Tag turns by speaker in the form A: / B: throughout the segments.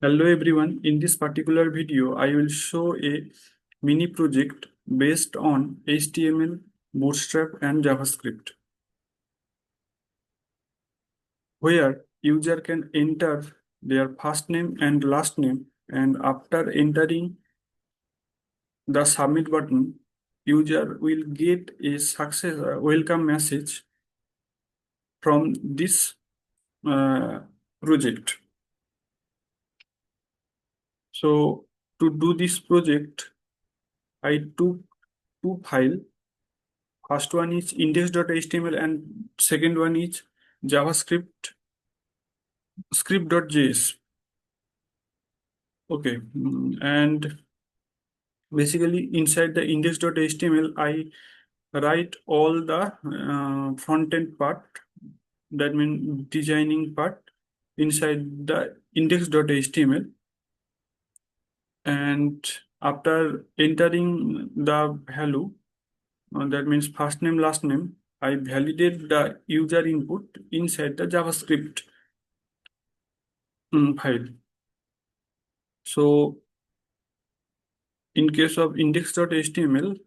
A: Hello everyone, in this particular video I will show a mini project based on HTML, Bootstrap and JavaScript where user can enter their first name and last name, and after entering the submit button user will get a success welcome message from this uh, project. So to do this project I took two files. First one is index.html and second one is JavaScript script.js. Okay. And basically inside the index.html, I write all the front-end part, that means designing part inside the index.html. And after entering the value, that means first name, last name, I validate the user input inside the JavaScript file. So in case of index.html,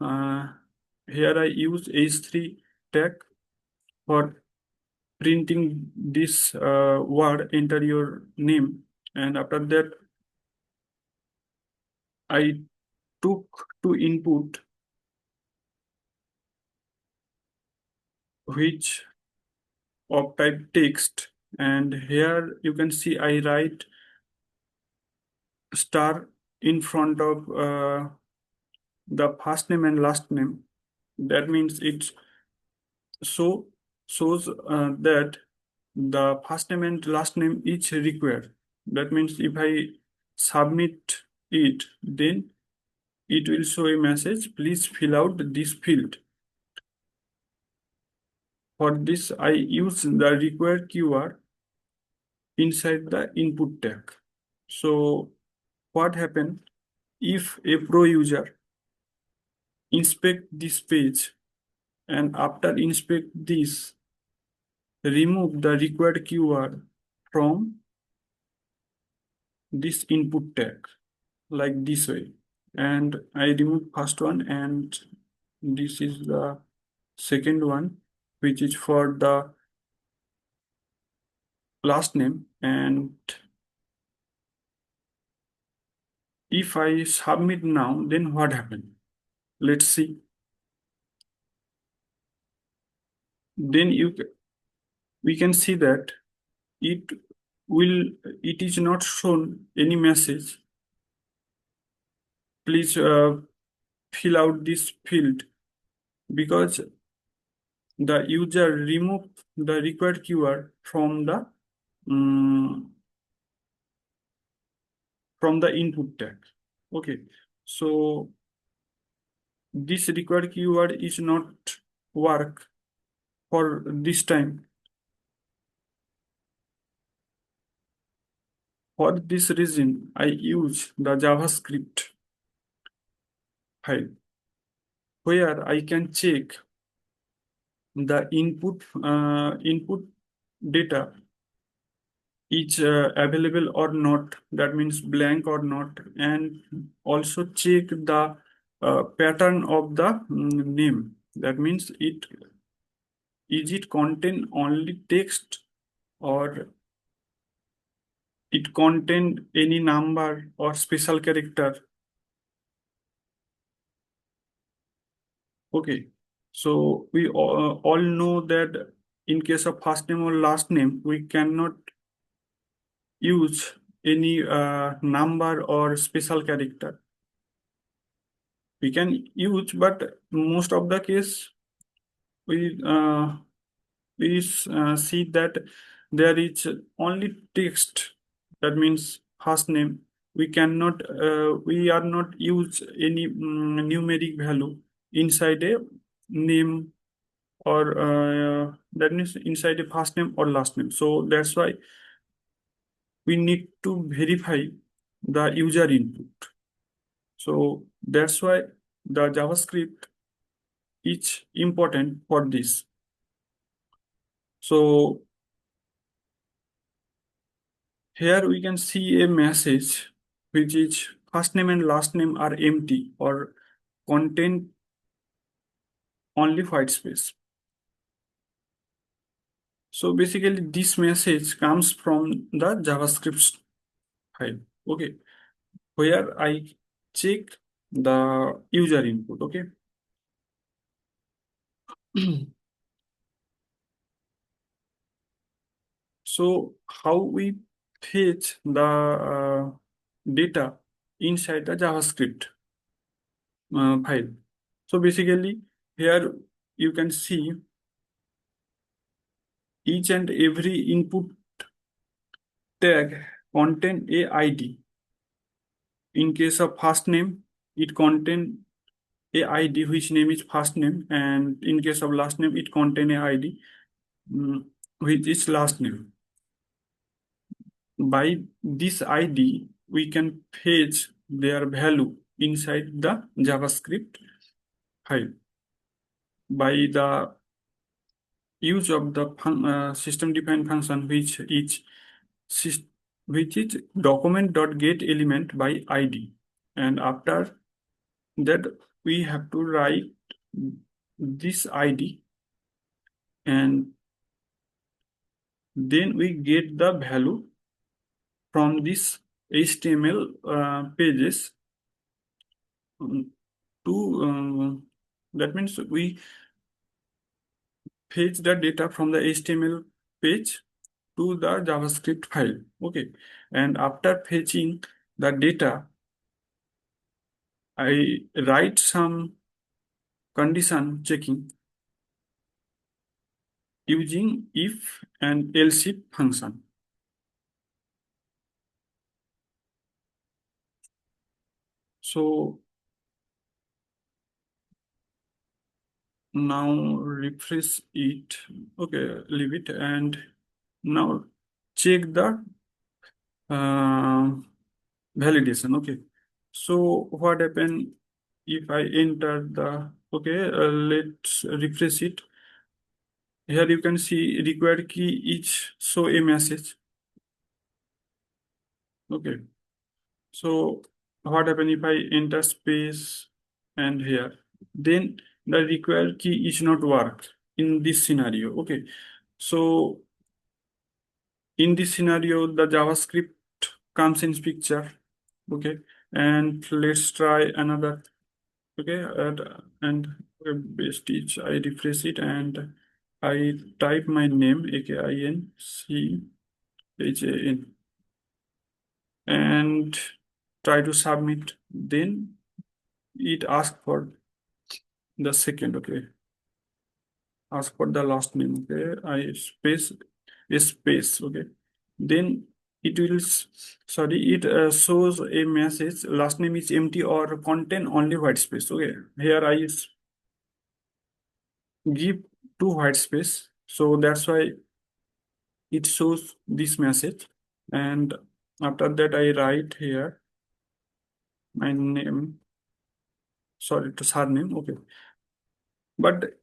A: here I use h3 tag for printing this word, enter your name. And after that, I took to input which of type text. And here you can see I write star in front of the first name and last name. That means it so shows that the first name and last name each required. That means if I submit it, then it will show a message, please fill out this field. For this, I use the required keyword inside the input tag. So what happens if a pro user inspect this page and after inspect this, remove the required keyword from this input tag like this way, and I remove first one and this is the second one which is for the last name. And if I submit now, then what happened? Let's see. Then we can see that it will it is not shown any message, please fill out this field, because the user removed the required keyword from the input tag. Okay, so this required keyword is not work for this time. For this reason, I use the JavaScript file where I can check the input data is available or not, that means blank or not, and also check the pattern of the name, that means it contain only text or it contain any number or special character. Okay, so we all know that in case of first name or last name, we cannot use any number or special character. We can use, but most of the case we see that there is only text. That means first name. We are not use any numeric value inside a name, or that means inside a first name or last name. So that's why we need to verify the user input. So that's why the JavaScript is important for this. So Here we can see a message which is first name and last name are empty or contain only white space. So basically this message comes from the JavaScript file. Okay. Where I check the user input. Okay. So how we fetch the data inside the JavaScript file. So basically here you can see each and every input tag contain a ID. In case of first name, it contain a ID which name is first name, and in case of last name, it contain a ID which is last name. By this ID, we can fetch their value inside the JavaScript file by the use of the system-defined function sys- which is document.getElement by ID. And after that, we have to write this ID, and then we get the value from this HTML pages to that means we fetch the data from the HTML page to the JavaScript file. Okay. And after fetching the data, I write some condition checking using if and else if function. So now refresh it. Okay, leave it, and now check the uh, validation. Okay. So what happen if I enter the, okay, let's refresh it. Here you can see required key each show a message. Okay. So what happen if I enter space and here, then the required key is not work in this scenario. Okay. So in this scenario, the JavaScript comes in picture. Okay. And let's try another. Okay. And best is I refresh it and I type my name Akinchan and try to submit. Then it asks for the second. Okay. Ask for the last name. Okay. I space a space. Okay. Then it will sorry it shows a message last name is empty or contain only white space. Okay. Here I give two white space, so that's why it shows this message. And after that I write here my name, sorry, to surname. Okay. But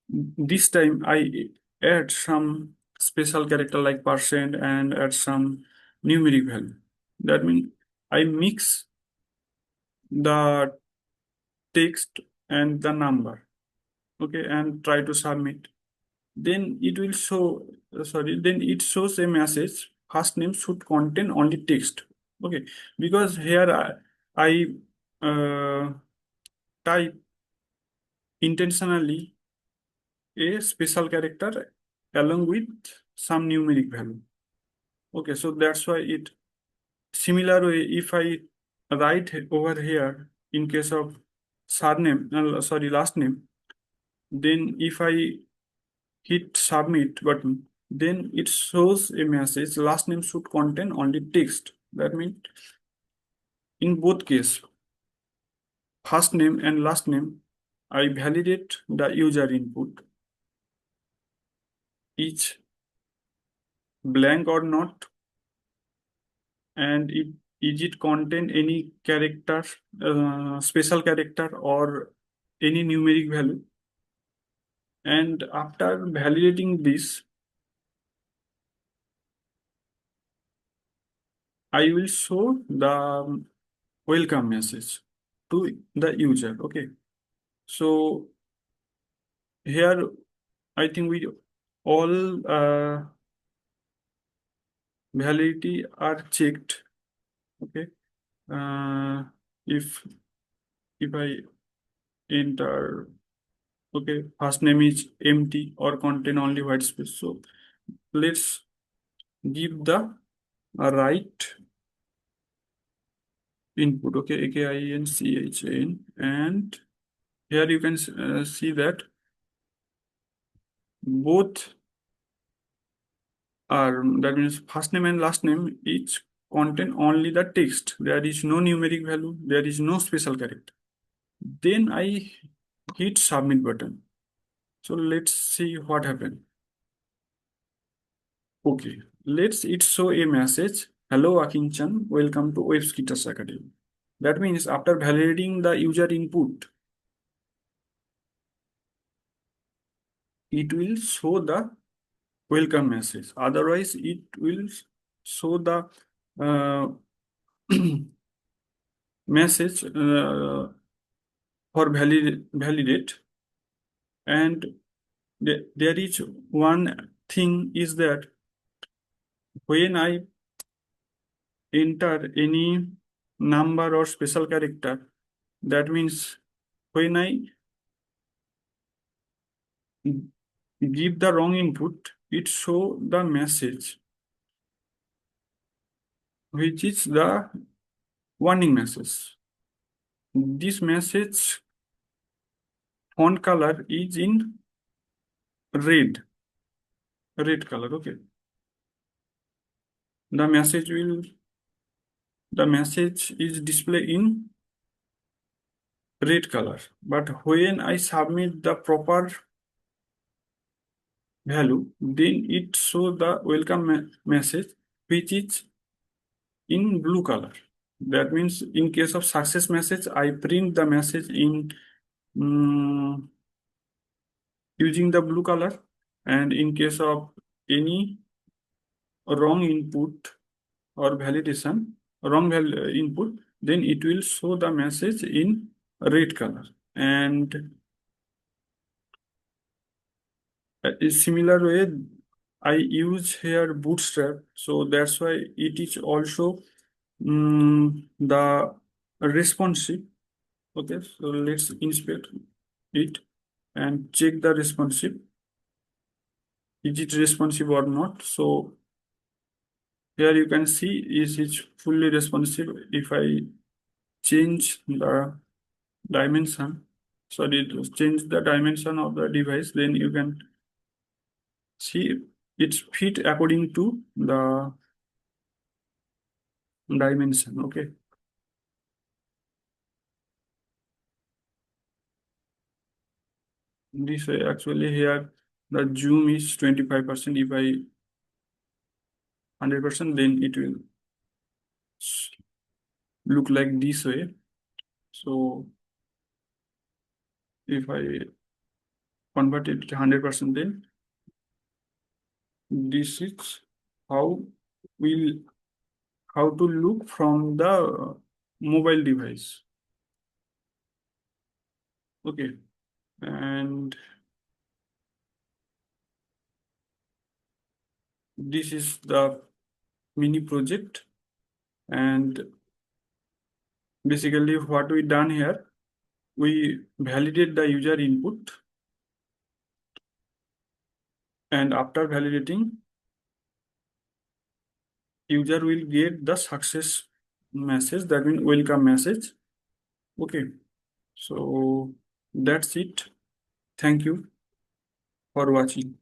A: this time I add some special character like percent and add some numeric value. That means I mix the text and the number. Okay. And try to submit. Then it will show, then it shows a message first name should contain only text. Okay. Because here I type intentionally a special character along with some numeric value. Okay, so that's why it similar way if I write over here in case of surname, sorry, last name, then if I hit submit button, then it shows a message last name should contain only text. That means in both case, first name and last name, I validate the user input, each blank or not, and it is it contain any character, special character or any numeric value. And after validating this, I will show the welcome message to the user. Okay, so here I think we all validity are checked. Okay, uh, if I enter, okay, first name is empty or contain only white space. So let's give the right input. Okay, Akinchan, and here you can see that both are, that means first name and last name each contain only the text. There is no numeric value. There is no special character. Then I hit submit button. So let's see what happened. Okay, let's it show a message. Hello Akinchan, welcome to WebSkitters Academy. That means after validating the user input, it will show the welcome message. Otherwise, it will show the uh, message for validate. And there is one thing is that when I enter any number or special character, that means when I give the wrong input, it show the message, which is the warning message. This message font color is in red color. Okay, the message will the message is display in red color. But when I submit the proper value, then it show the welcome message, which is in blue color. That means in case of success message, I print the message in using the blue color, and in case of any wrong input or validation, input, then it will show the message in red color. And a similar way, I use here Bootstrap, so that's why it is also the responsive. Okay, so let's inspect it and check the responsive. Is it responsive or not? So here you can see is it fully responsive. If I change the dimension, sorry, to change the dimension of the device, then you can see it's fit according to the dimension. Okay, this way actually here the zoom is 25%. If I 100%, then it will look like this way. So if I convert it to 100%, then this is how will how to look from the mobile device. Okay, and this is the mini project. And basically what we done here, we validate the user input, and after validating, user will get the success message, that means welcome message. Okay, so that's it. Thank you for watching.